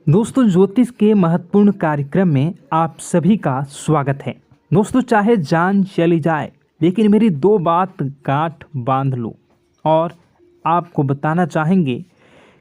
दोस्तों, ज्योतिष के महत्वपूर्ण कार्यक्रम में आप सभी का स्वागत है। दोस्तों, चाहे जान चली जाए लेकिन मेरी दो बात गांठ बांध लो। और आपको बताना चाहेंगे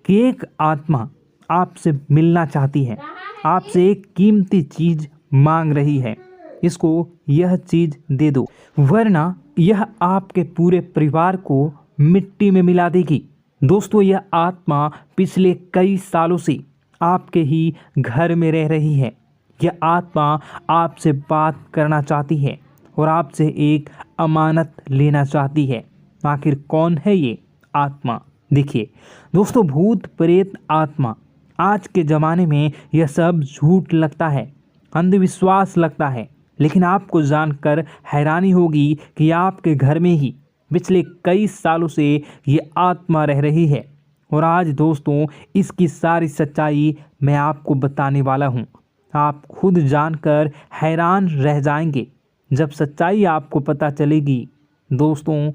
कि एक आत्मा आपसे मिलना चाहती है, आपसे एक कीमती चीज मांग रही है। इसको यह चीज दे दो, वरना यह आपके पूरे परिवार को मिट्टी में मिला देगी। दोस्तों, यह आत्मा पिछले कई सालों से आपके ही घर में रह रही है। यह आत्मा आपसे बात करना चाहती है और आपसे एक अमानत लेना चाहती है। आखिर कौन है ये आत्मा? देखिए दोस्तों, भूत प्रेत आत्मा, आज के ज़माने में यह सब झूठ लगता है, अंधविश्वास लगता है, लेकिन आपको जानकर हैरानी होगी कि आपके घर में ही पिछले कई सालों से ये आत्मा रह रही है। और आज दोस्तों, इसकी सारी सच्चाई मैं आपको बताने वाला हूँ। आप खुद जानकर हैरान रह जाएंगे जब सच्चाई आपको पता चलेगी। दोस्तों,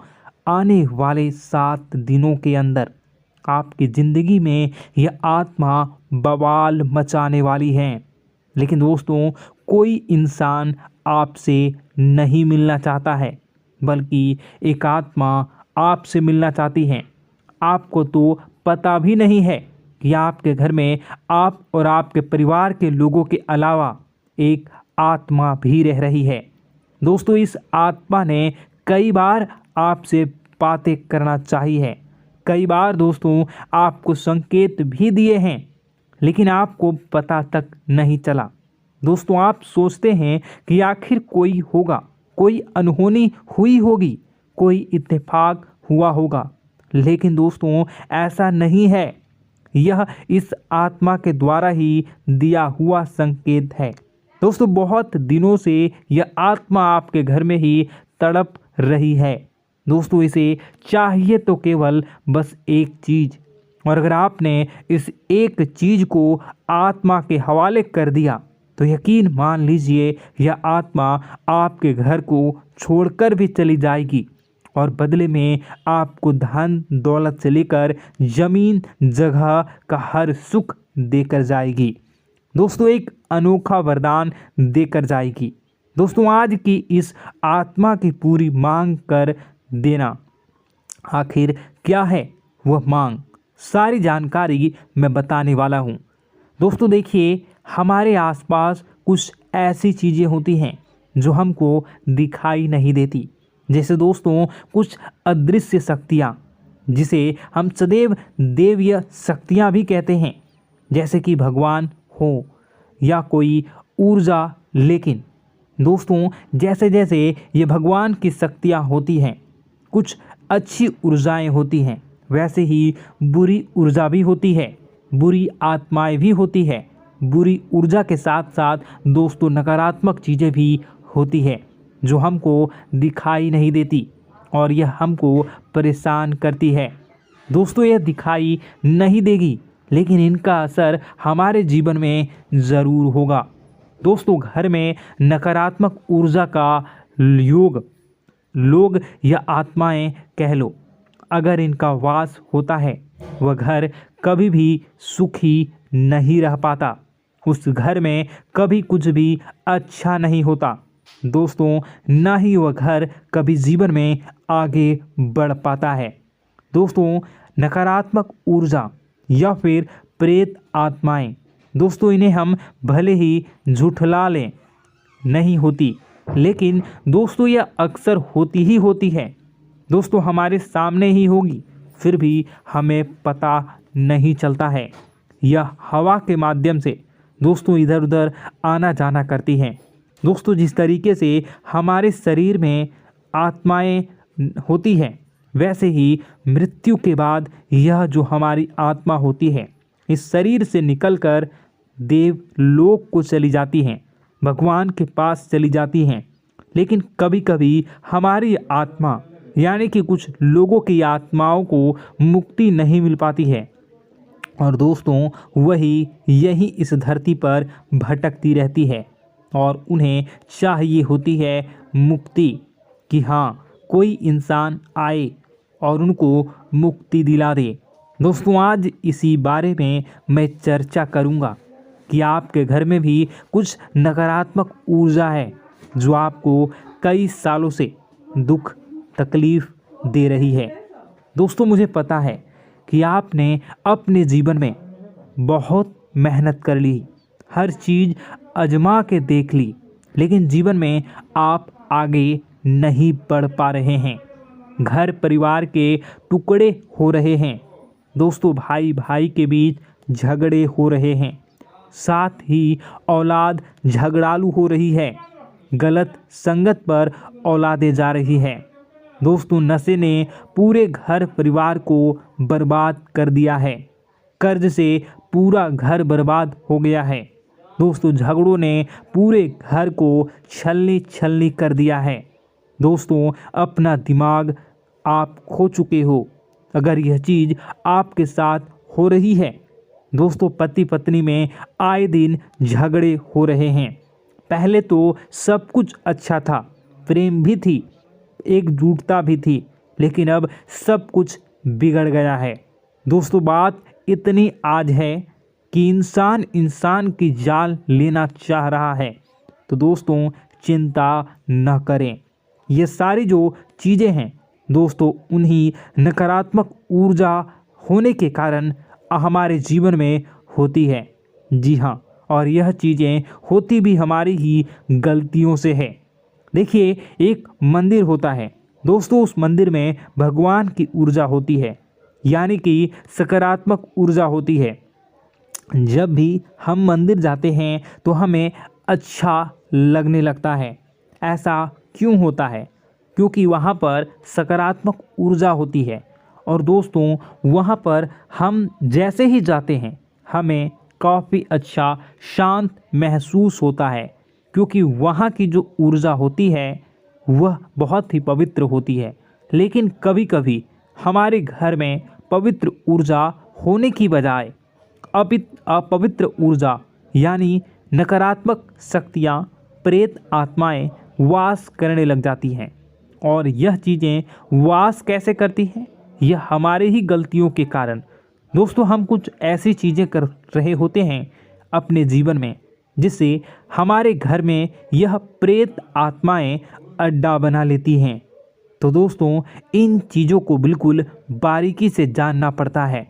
आने वाले 7 दिनों के अंदर आपकी ज़िंदगी में यह आत्मा बवाल मचाने वाली है। लेकिन दोस्तों, कोई इंसान आपसे नहीं मिलना चाहता है, बल्कि एक आत्मा आपसे मिलना चाहती है। आपको तो पता भी नहीं है कि आपके घर में आप और आपके परिवार के लोगों के अलावा एक आत्मा भी रह रही है। दोस्तों, इस आत्मा ने कई बार आपसे बातें करना चाहिए है, कई बार दोस्तों आपको संकेत भी दिए हैं, लेकिन आपको पता तक नहीं चला। दोस्तों, आप सोचते हैं कि आखिर कोई होगा, कोई अनहोनी हुई होगी, कोई इत्तेफाक हुआ होगा, लेकिन दोस्तों ऐसा नहीं है। यह इस आत्मा के द्वारा ही दिया हुआ संकेत है। दोस्तों, बहुत दिनों से यह आत्मा आपके घर में ही तड़प रही है। दोस्तों, इसे चाहिए तो केवल बस एक चीज़, और अगर आपने इस एक चीज़ को आत्मा के हवाले कर दिया तो यकीन मान लीजिए यह आत्मा आपके घर को छोड़कर भी चली जाएगी और बदले में आपको धन दौलत से लेकर जमीन जगह का हर सुख देकर जाएगी। दोस्तों, एक अनोखा वरदान देकर जाएगी। दोस्तों, आज की इस आत्मा की पूरी मांग कर देना। आखिर क्या है वह मांग? सारी जानकारी मैं बताने वाला हूँ। दोस्तों देखिए, हमारे आसपास कुछ ऐसी चीज़ें होती हैं जो हमको दिखाई नहीं देती। जैसे दोस्तों कुछ अदृश्य शक्तियाँ, जिसे हम सदैव देवीय शक्तियाँ भी कहते हैं, जैसे कि भगवान हो या कोई ऊर्जा। लेकिन दोस्तों, जैसे जैसे ये भगवान की शक्तियाँ होती हैं, कुछ अच्छी ऊर्जाएं होती हैं, वैसे ही बुरी ऊर्जा भी होती है, बुरी आत्माएं भी होती है। बुरी ऊर्जा के साथ साथ दोस्तों नकारात्मक चीज़ें भी होती है जो हमको दिखाई नहीं देती और यह हमको परेशान करती है। दोस्तों, यह दिखाई नहीं देगी, लेकिन इनका असर हमारे जीवन में ज़रूर होगा। दोस्तों, घर में नकारात्मक ऊर्जा का योग, लोग या आत्माएं कह लो, अगर इनका वास होता है, वह घर कभी भी सुखी नहीं रह पाता। उस घर में कभी कुछ भी अच्छा नहीं होता। दोस्तों, ना ही वह घर कभी जीवन में आगे बढ़ पाता है। दोस्तों, नकारात्मक ऊर्जा या फिर प्रेत आत्माएं, दोस्तों इन्हें हम भले ही झुठला लें, नहीं होती, लेकिन दोस्तों यह अक्सर होती ही होती है। दोस्तों, हमारे सामने ही होगी, फिर भी हमें पता नहीं चलता है। यह हवा के माध्यम से दोस्तों इधर उधर आना जाना करती हैं। दोस्तों, जिस तरीके से हमारे शरीर में आत्माएं होती हैं, वैसे ही मृत्यु के बाद यह जो हमारी आत्मा होती है, इस शरीर से निकलकर देवलोक को चली जाती हैं, भगवान के पास चली जाती हैं। लेकिन कभी कभी हमारी आत्मा, यानी कि कुछ लोगों की आत्माओं को मुक्ति नहीं मिल पाती है, और दोस्तों वही यही इस धरती पर भटकती रहती है और उन्हें चाहिए होती है मुक्ति, कि हाँ कोई इंसान आए और उनको मुक्ति दिला दे। दोस्तों, आज इसी बारे में मैं चर्चा करूँगा कि आपके घर में भी कुछ नकारात्मक ऊर्जा है जो आपको कई सालों से दुख तकलीफ दे रही है। दोस्तों, मुझे पता है कि आपने अपने जीवन में बहुत मेहनत कर ली, हर चीज़ आजमा के देख ली, लेकिन जीवन में आप आगे नहीं बढ़ पा रहे हैं। घर परिवार के टुकड़े हो रहे हैं। दोस्तों, भाई भाई के बीच झगड़े हो रहे हैं। साथ ही औलाद झगड़ालू हो रही है। गलत संगत पर औलादें जा रही है। दोस्तों, नशे ने पूरे घर परिवार को बर्बाद कर दिया है। कर्ज से पूरा घर बर्बाद हो गया है। दोस्तों, झगड़ों ने पूरे घर को छलनी छलनी कर दिया है। दोस्तों, अपना दिमाग आप खो चुके हो अगर यह चीज़ आपके साथ हो रही है। दोस्तों, पति पत्नी में आए दिन झगड़े हो रहे हैं। पहले तो सब कुछ अच्छा था, प्रेम भी थी, एकजुटता भी थी, लेकिन अब सब कुछ बिगड़ गया है। दोस्तों, बात इतनी आज है कि इंसान इंसान की जान लेना चाह रहा है। तो दोस्तों, चिंता न करें। ये सारी जो चीज़ें हैं दोस्तों, उन्हीं नकारात्मक ऊर्जा होने के कारण हमारे जीवन में होती है। जी हाँ, और यह चीज़ें होती भी हमारी ही गलतियों से है। देखिए, एक मंदिर होता है दोस्तों, उस मंदिर में भगवान की ऊर्जा होती है, यानी कि सकारात्मक ऊर्जा होती है। जब भी हम मंदिर जाते हैं तो हमें अच्छा लगने लगता है। ऐसा क्यों होता है? क्योंकि वहाँ पर सकारात्मक ऊर्जा होती है। और दोस्तों, वहाँ पर हम जैसे ही जाते हैं हमें काफ़ी अच्छा शांत महसूस होता है, क्योंकि वहाँ की जो ऊर्जा होती है वह बहुत ही पवित्र होती है। लेकिन कभी कभी हमारे घर में पवित्र ऊर्जा होने की बजाय अपवित्र ऊर्जा यानी नकारात्मक शक्तियाँ, प्रेत आत्माएं वास करने लग जाती हैं। और यह चीज़ें वास कैसे करती हैं? यह हमारे ही गलतियों के कारण। दोस्तों, हम कुछ ऐसी चीज़ें कर रहे होते हैं अपने जीवन में जिससे हमारे घर में यह प्रेत आत्माएं अड्डा बना लेती हैं। तो दोस्तों, इन चीज़ों को बिल्कुल बारीकी से जानना पड़ता है।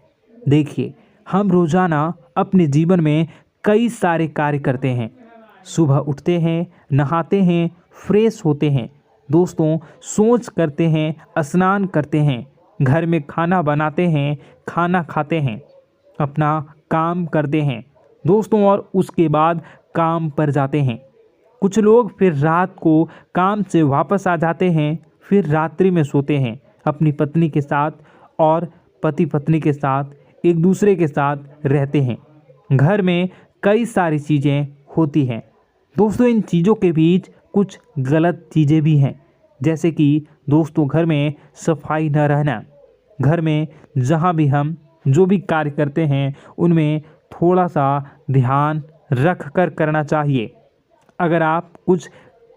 देखिए, हम रोज़ाना अपने जीवन में कई सारे कार्य करते हैं। सुबह उठते हैं, नहाते हैं, फ्रेश होते हैं। दोस्तों, सोच करते हैं, स्नान करते हैं, घर में खाना बनाते हैं, खाना खाते हैं, अपना काम करते हैं दोस्तों, और उसके बाद काम पर जाते हैं। कुछ लोग फिर रात को काम से वापस आ जाते हैं, फिर रात्रि में सोते हैं अपनी पत्नी के साथ, और पति पत्नी के साथ एक दूसरे के साथ रहते हैं। घर में कई सारी चीज़ें होती हैं दोस्तों। इन चीज़ों के बीच कुछ गलत चीज़ें भी हैं, जैसे कि दोस्तों, घर में सफाई न रहना। घर में जहाँ भी हम जो भी कार्य करते हैं उनमें थोड़ा सा ध्यान रख कर करना चाहिए। अगर आप कुछ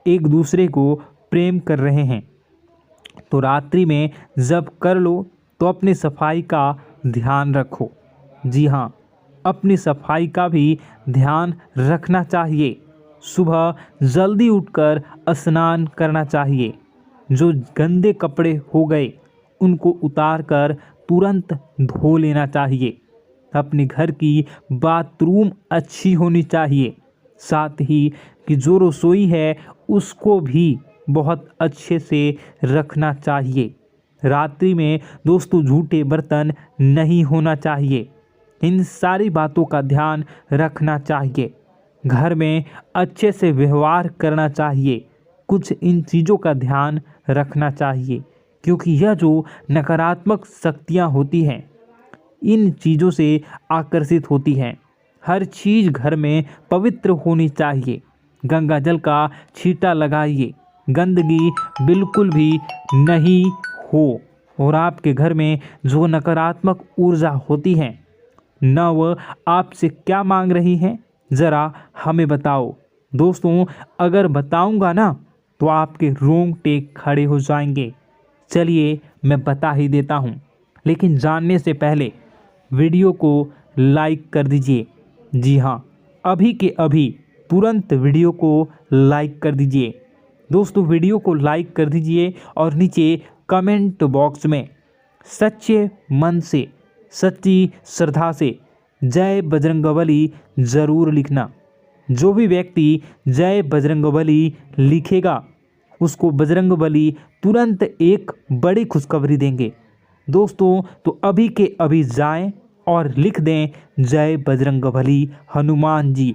एक दूसरे को प्रेम कर रहे हैं तो रात्रि में जब कर लो तो अपनी सफाई का ध्यान रखो। जी हाँ, अपनी सफाई का भी ध्यान रखना चाहिए। सुबह जल्दी उठकर स्नान करना चाहिए। जो गंदे कपड़े हो गए उनको उतार कर तुरंत धो लेना चाहिए। अपने घर की बाथरूम अच्छी होनी चाहिए। साथ ही कि जो रसोई है उसको भी बहुत अच्छे से रखना चाहिए। रात्रि में दोस्तों, झूठे बर्तन नहीं होना चाहिए। इन सारी बातों का ध्यान रखना चाहिए। घर में अच्छे से व्यवहार करना चाहिए। कुछ इन चीज़ों का ध्यान रखना चाहिए, क्योंकि यह जो नकारात्मक शक्तियाँ होती हैं इन चीज़ों से आकर्षित होती हैं। हर चीज़ घर में पवित्र होनी चाहिए। गंगा जल का छींटा लगाइए, गंदगी बिल्कुल भी नहीं हो। और आपके घर में जो नकारात्मक ऊर्जा होती है न वह आपसे क्या मांग रही हैं, ज़रा हमें बताओ। दोस्तों, अगर बताऊंगा ना तो आपके रोंगटे खड़े हो जाएंगे। चलिए मैं बता ही देता हूँ, लेकिन जानने से पहले वीडियो को लाइक कर दीजिए। जी हाँ, अभी के अभी तुरंत वीडियो को लाइक कर दीजिए। दोस्तों वीडियो को लाइक कर दीजिए और नीचे कमेंट बॉक्स में सच्चे मन से, सच्ची श्रद्धा से जय बजरंगबली ज़रूर लिखना। जो भी व्यक्ति जय बजरंगबली लिखेगा उसको बजरंगबली तुरंत एक बड़ी खुशखबरी देंगे। दोस्तों तो अभी के अभी जाएं और लिख दें जय बजरंगबली हनुमान जी,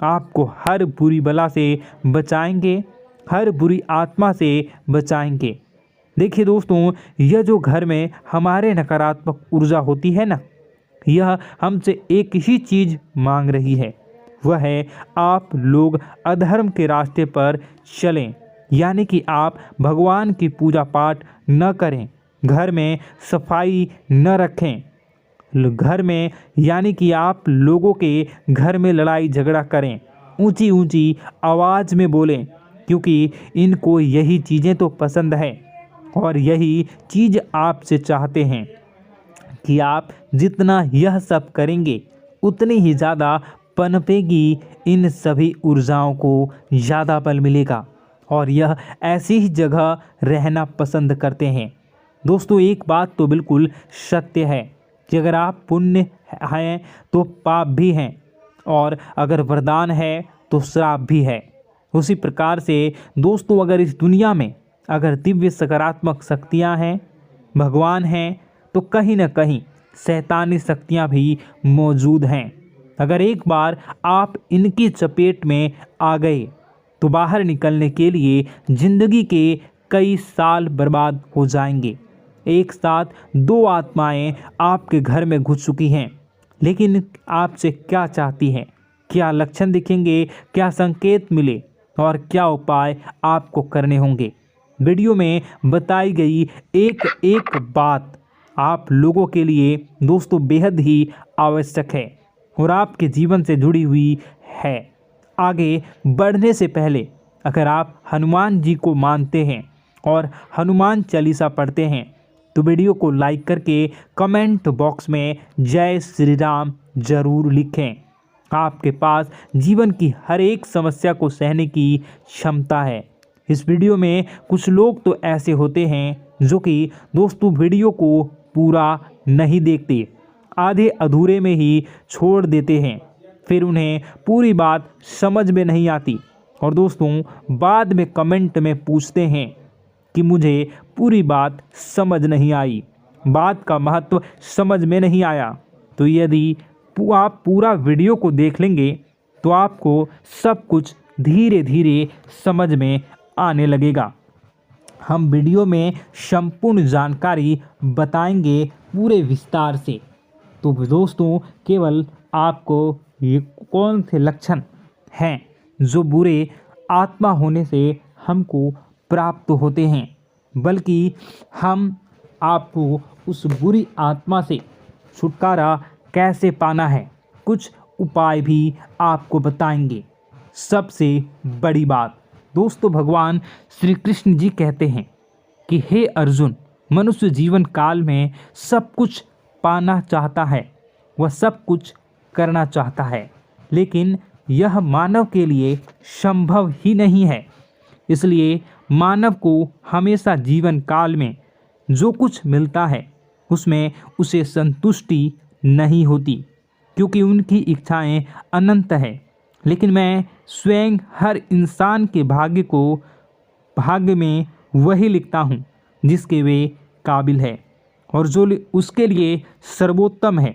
आपको हर बुरी बला से बचाएंगे, हर बुरी आत्मा से बचाएंगे। देखिए दोस्तों, यह जो घर में हमारे नकारात्मक ऊर्जा होती है ना, यह हमसे एक ही चीज़ मांग रही है, वह है आप लोग अधर्म के रास्ते पर चलें, यानी कि आप भगवान की पूजा पाठ न करें, घर में सफाई न रखें, घर में यानी कि आप लोगों के घर में लड़ाई झगड़ा करें, ऊंची ऊंची आवाज़ में बोलें, क्योंकि इनको यही चीज़ें तो पसंद है और यही चीज़ आपसे चाहते हैं कि आप जितना यह सब करेंगे उतनी ही ज़्यादा पनपेगी इन सभी ऊर्जाओं को ज़्यादा बल मिलेगा और यह ऐसी ही जगह रहना पसंद करते हैं। दोस्तों एक बात तो बिल्कुल सत्य है कि अगर आप पुण्य हैं तो पाप भी हैं और अगर वरदान है तो श्राप भी है। उसी प्रकार से दोस्तों अगर इस दुनिया में अगर दिव्य सकारात्मक शक्तियां हैं, भगवान हैं, तो कहीं न कहीं शैतानी शक्तियां भी मौजूद हैं। अगर एक बार आप इनकी चपेट में आ गए तो बाहर निकलने के लिए ज़िंदगी के कई साल बर्बाद हो जाएंगे। एक साथ दो आत्माएं आपके घर में घुस चुकी हैं, लेकिन आपसे क्या चाहती हैं, क्या लक्षण दिखेंगे, क्या संकेत मिले और क्या उपाय आपको करने होंगे। वीडियो में बताई गई एक एक बात आप लोगों के लिए दोस्तों बेहद ही आवश्यक है और आपके जीवन से जुड़ी हुई है। आगे बढ़ने से पहले अगर आप हनुमान जी को मानते हैं और हनुमान चालीसा पढ़ते हैं तो वीडियो को लाइक करके कमेंट बॉक्स में जय श्री राम ज़रूर लिखें। आपके पास जीवन की हर एक समस्या को सहने की क्षमता है। इस वीडियो में कुछ लोग तो ऐसे होते हैं जो कि दोस्तों वीडियो को पूरा नहीं देखते, आधे अधूरे में ही छोड़ देते हैं, फिर उन्हें पूरी बात समझ में नहीं आती और दोस्तों बाद में कमेंट में पूछते हैं कि मुझे पूरी बात समझ नहीं आई, बात का महत्व समझ में नहीं आया। तो यदि आप पूरा वीडियो को देख लेंगे तो आपको सब कुछ धीरे धीरे समझ में आने लगेगा। हम वीडियो में संपूर्ण जानकारी बताएंगे पूरे विस्तार से। तो दोस्तों केवल आपको ये कौन से लक्षण हैं जो बुरे आत्मा होने से हमको प्राप्त होते हैं, बल्कि हम आपको उस बुरी आत्मा से छुटकारा कैसे पाना है, कुछ उपाय भी आपको बताएंगे। सबसे बड़ी बात दोस्तों, भगवान श्री कृष्ण जी कहते हैं कि हे अर्जुन, मनुष्य जीवन काल में सब कुछ पाना चाहता है, वह सब कुछ करना चाहता है, लेकिन यह मानव के लिए संभव ही नहीं है। इसलिए मानव को हमेशा जीवन काल में जो कुछ मिलता है उसमें उसे संतुष्टि नहीं होती, क्योंकि उनकी इच्छाएं अनंत है। लेकिन मैं स्वयं हर इंसान के भाग्य में वही लिखता हूँ जिसके वे काबिल है और जो उसके लिए सर्वोत्तम है।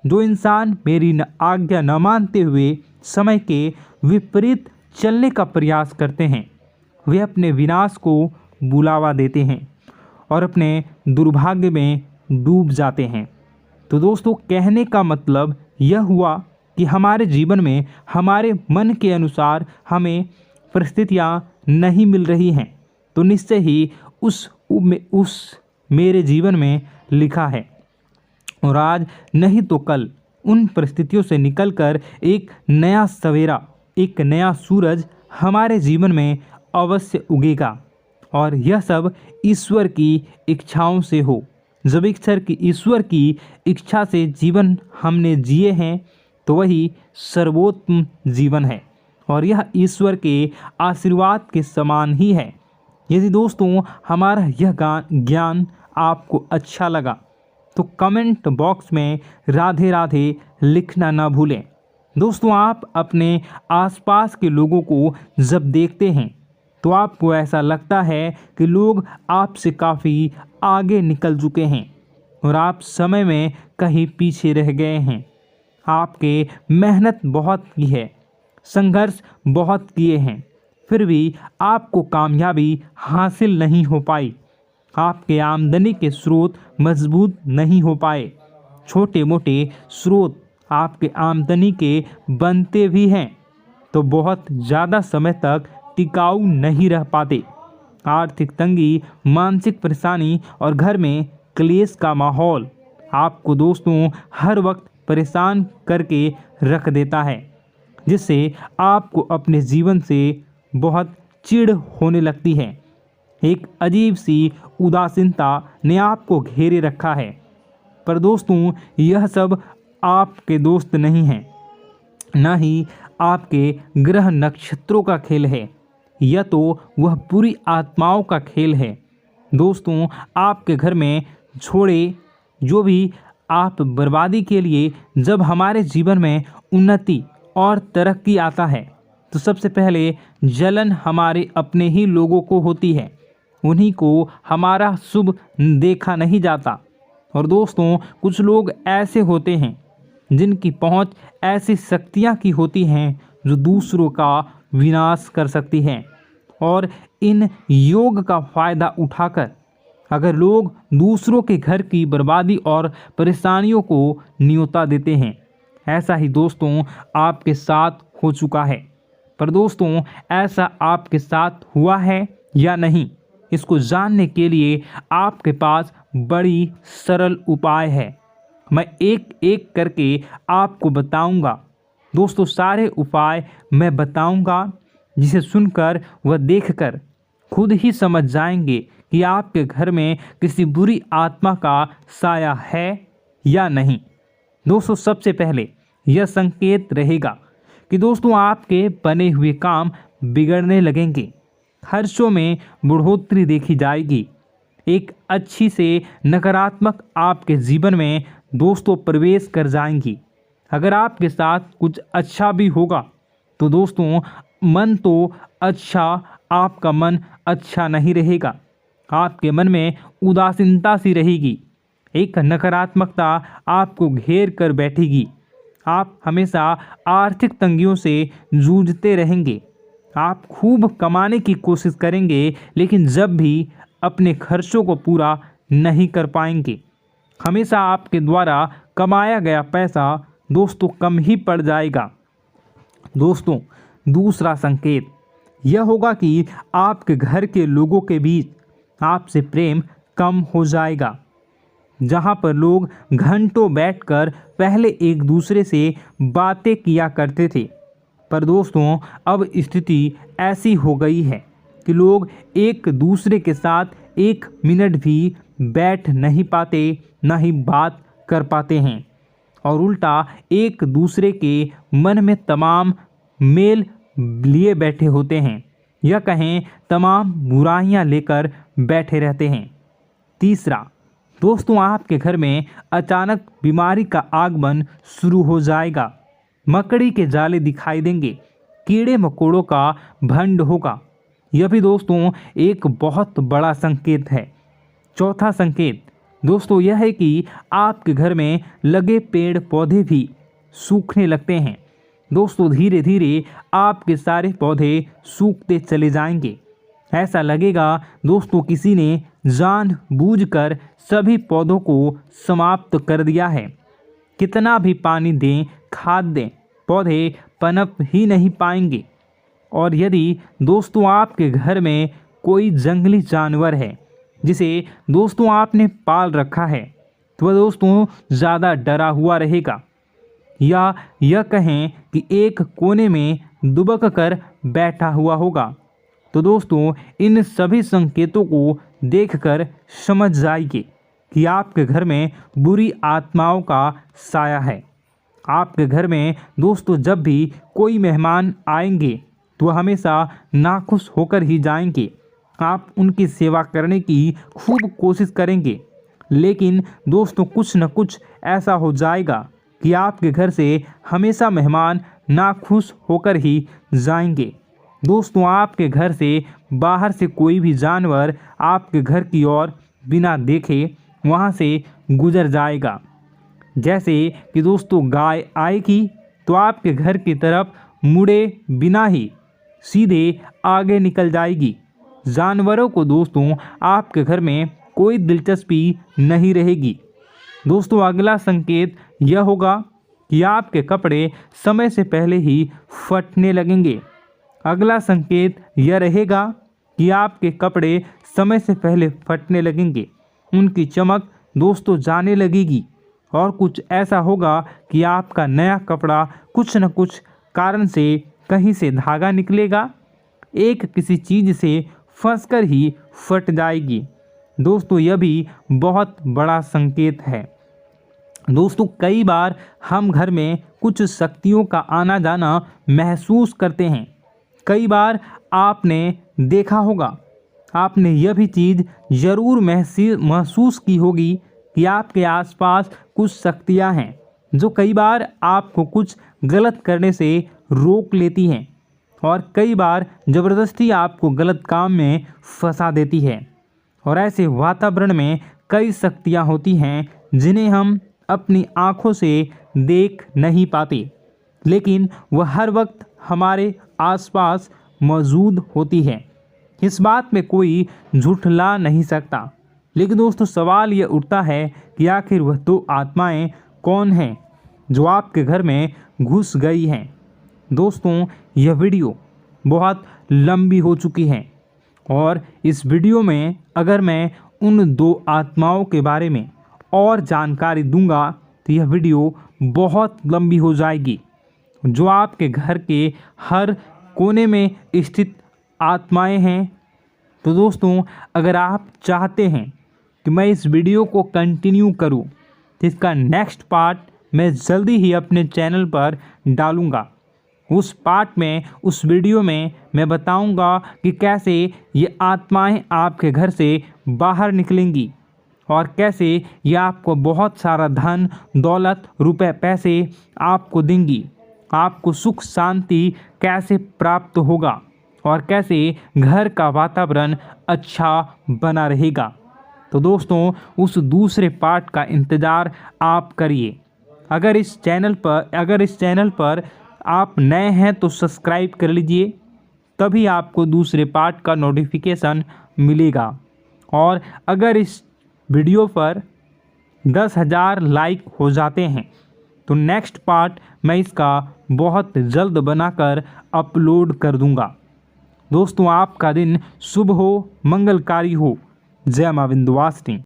जो इंसान मेरी आज्ञा न मानते हुए समय के विपरीत चलने का प्रयास करते हैं, वे अपने विनाश को बुलावा देते हैं और अपने दुर्भाग्य में डूब जाते हैं। तो दोस्तों कहने का मतलब यह हुआ कि हमारे जीवन में हमारे मन के अनुसार हमें परिस्थितियाँ नहीं मिल रही हैं, तो निश्चय ही उस मेरे जीवन में लिखा है और आज नहीं तो कल उन परिस्थितियों से निकलकर एक नया सवेरा, एक नया सूरज हमारे जीवन में अवश्य उगेगा और यह सब ईश्वर की इच्छाओं से हो। जब ईश्वर की इच्छा से जीवन हमने जिए हैं तो वही सर्वोत्तम जीवन है और यह ईश्वर के आशीर्वाद के समान ही है। यदि दोस्तों हमारा यह ज्ञान आपको अच्छा लगा तो कमेंट बॉक्स में राधे राधे लिखना ना भूलें। दोस्तों आप अपने आसपास के लोगों को जब देखते हैं तो आपको ऐसा लगता है कि लोग आपसे काफ़ी आगे निकल चुके हैं और आप समय में कहीं पीछे रह गए हैं। आपके मेहनत बहुत की है, संघर्ष बहुत किए हैं, फिर भी आपको कामयाबी हासिल नहीं हो पाई। आपके आमदनी के स्रोत मजबूत नहीं हो पाए। छोटे मोटे स्रोत आपके आमदनी के बनते भी हैं तो बहुत ज़्यादा समय तक टिकाऊ नहीं रह पाते। आर्थिक तंगी, मानसिक परेशानी और घर में क्लेश का माहौल आपको दोस्तों हर वक्त परेशान करके रख देता है, जिससे आपको अपने जीवन से बहुत चिढ़ होने लगती है। एक अजीब सी उदासीनता ने आपको घेरे रखा है। पर दोस्तों यह सब आपके दोस्त नहीं हैं, न ही आपके ग्रह नक्षत्रों का खेल है, यह तो वह बुरी आत्माओं का खेल है। दोस्तों आपके घर में छोड़े जो भी आप बर्बादी के लिए जब हमारे जीवन में उन्नति और तरक्की आता है तो सबसे पहले जलन हमारे अपने ही लोगों को होती है, उन्हीं को हमारा शुभ देखा नहीं जाता। और दोस्तों कुछ लोग ऐसे होते हैं जिनकी पहुंच ऐसी शक्तियां की होती हैं जो दूसरों का विनाश कर सकती हैं, और इन योग का फ़ायदा उठाकर अगर लोग दूसरों के घर की बर्बादी और परेशानियों को न्योता देते हैं। ऐसा ही दोस्तों आपके साथ हो चुका है। पर दोस्तों ऐसा आपके साथ हुआ है या नहीं, इसको जानने के लिए आपके पास बड़ी सरल उपाय है। मैं एक एक करके आपको बताऊंगा। दोस्तों सारे उपाय मैं बताऊंगा, जिसे सुनकर व देखकर खुद ही समझ जाएंगे कि आपके घर में किसी बुरी आत्मा का साया है या नहीं। दोस्तों सबसे पहले यह संकेत रहेगा कि दोस्तों आपके बने हुए काम बिगड़ने लगेंगे, खर्चों में बढ़ोतरी देखी जाएगी, एक अच्छी से नकारात्मक आपके जीवन में दोस्तों प्रवेश कर जाएंगी। अगर आपके साथ कुछ अच्छा भी होगा तो दोस्तों मन तो अच्छा, आपका मन अच्छा नहीं रहेगा। आपके मन में उदासीनता सी रहेगी, एक नकारात्मकता आपको घेर कर बैठेगी। आप हमेशा आर्थिक तंगियों से जूझते रहेंगे। आप खूब कमाने की कोशिश करेंगे, लेकिन जब भी अपने खर्चों को पूरा नहीं कर पाएंगे। हमेशा आपके द्वारा कमाया गया पैसा दोस्तों कम ही पड़ जाएगा। दोस्तों दूसरा संकेत यह होगा कि आपके घर के लोगों के बीच आपसे प्रेम कम हो जाएगा। जहां पर लोग घंटों बैठकर पहले एक दूसरे से बातें किया करते थे, पर दोस्तों अब स्थिति ऐसी हो गई है कि लोग एक दूसरे के साथ एक मिनट भी बैठ नहीं पाते, ना ही बात कर पाते हैं, और उल्टा एक दूसरे के मन में तमाम मेल लिए बैठे होते हैं, या कहें तमाम बुराइयां लेकर बैठे रहते हैं। तीसरा दोस्तों आपके घर में अचानक बीमारी का आगमन शुरू हो जाएगा। मकड़ी के जाले दिखाई देंगे, कीड़े मकोड़ों का भंड होगा। यह भी दोस्तों एक बहुत बड़ा संकेत है। चौथा संकेत दोस्तों यह है कि आपके घर में लगे पेड़ पौधे भी सूखने लगते हैं। दोस्तों धीरे धीरे आपके सारे पौधे सूखते चले जाएंगे। ऐसा लगेगा दोस्तों किसी ने जानबूझकर सभी पौधों को समाप्त कर दिया है। कितना भी पानी दें, खाद दें, पौधे पनप ही नहीं पाएंगे। और यदि दोस्तों आपके घर में कोई जंगली जानवर है जिसे दोस्तों आपने पाल रखा है, तो वह दोस्तों ज़्यादा डरा हुआ रहेगा, या यह कहें कि एक कोने में दुबक कर बैठा हुआ होगा, तो दोस्तों इन सभी संकेतों को देखकर समझ जाइए कि आपके घर में बुरी आत्माओं का साया है। आपके घर में दोस्तों जब भी कोई मेहमान आएंगे तो हमेशा नाखुश होकर ही जाएंगे। आप उनकी सेवा करने की खूब कोशिश करेंगे, लेकिन दोस्तों कुछ न कुछ ऐसा हो जाएगा कि आपके घर से हमेशा मेहमान नाखुश होकर ही जाएंगे। दोस्तों आपके घर से बाहर से कोई भी जानवर आपके घर की ओर बिना देखे वहां से गुजर जाएगा। जैसे कि दोस्तों गाय आएगी तो आपके घर की तरफ मुड़े बिना ही सीधे आगे निकल जाएगी। जानवरों को दोस्तों आपके घर में कोई दिलचस्पी नहीं रहेगी। दोस्तों अगला संकेत यह होगा कि आपके कपड़े समय से पहले ही फटने लगेंगे। अगला संकेत यह रहेगा कि आपके कपड़े समय से पहले फटने लगेंगे, उनकी चमक दोस्तों जाने लगेगी और कुछ ऐसा होगा कि आपका नया कपड़ा कुछ न कुछ कारण से कहीं से धागा निकलेगा, एक किसी चीज़ से फंसकर ही फट जाएगी। दोस्तों यह भी बहुत बड़ा संकेत है। दोस्तों कई बार हम घर में कुछ शक्तियों का आना जाना महसूस करते हैं। कई बार आपने देखा होगा, आपने यह भी चीज़ ज़रूर महसूस की होगी कि आपके आसपास कुछ शक्तियां हैं जो कई बार आपको कुछ गलत करने से रोक लेती हैं और कई बार ज़बरदस्ती आपको गलत काम में फंसा देती है। और ऐसे वातावरण में कई शक्तियां होती हैं जिन्हें हम अपनी आँखों से देख नहीं पाते, लेकिन वह हर वक्त हमारे आसपास मौजूद होती है। इस बात में कोई झुठला नहीं सकता। लेकिन दोस्तों सवाल यह उठता है कि आखिर वह दो आत्माएं कौन हैं जो आपके घर में घुस गई हैं। दोस्तों यह वीडियो बहुत लंबी हो चुकी है और इस वीडियो में अगर मैं उन दो आत्माओं के बारे में और जानकारी दूंगा तो यह वीडियो बहुत लंबी हो जाएगी। जो आपके घर के हर कोने में स्थित आत्माएं हैं। तो दोस्तों अगर आप चाहते हैं कि मैं इस वीडियो को कंटिन्यू करूं तो इसका नेक्स्ट पार्ट मैं जल्दी ही अपने चैनल पर डालूंगा। उस पार्ट में, उस वीडियो में मैं बताऊंगा कि कैसे ये आत्माएं आपके घर से बाहर निकलेंगी और कैसे ये आपको बहुत सारा धन दौलत रुपए पैसे आपको देंगी, आपको सुख शांति कैसे प्राप्त होगा और कैसे घर का वातावरण अच्छा बना रहेगा। तो दोस्तों उस दूसरे पार्ट का इंतज़ार आप करिए। अगर इस चैनल पर आप नए हैं तो सब्सक्राइब कर लीजिए, तभी आपको दूसरे पार्ट का नोटिफिकेशन मिलेगा। और अगर इस वीडियो पर 10,000 लाइक हो जाते हैं तो नेक्स्ट पार्ट मैं इसका बहुत जल्द बनाकर अपलोड कर दूंगा। दोस्तों आपका दिन शुभ हो, मंगलकारी हो। जय मां विंध्यवासिनी।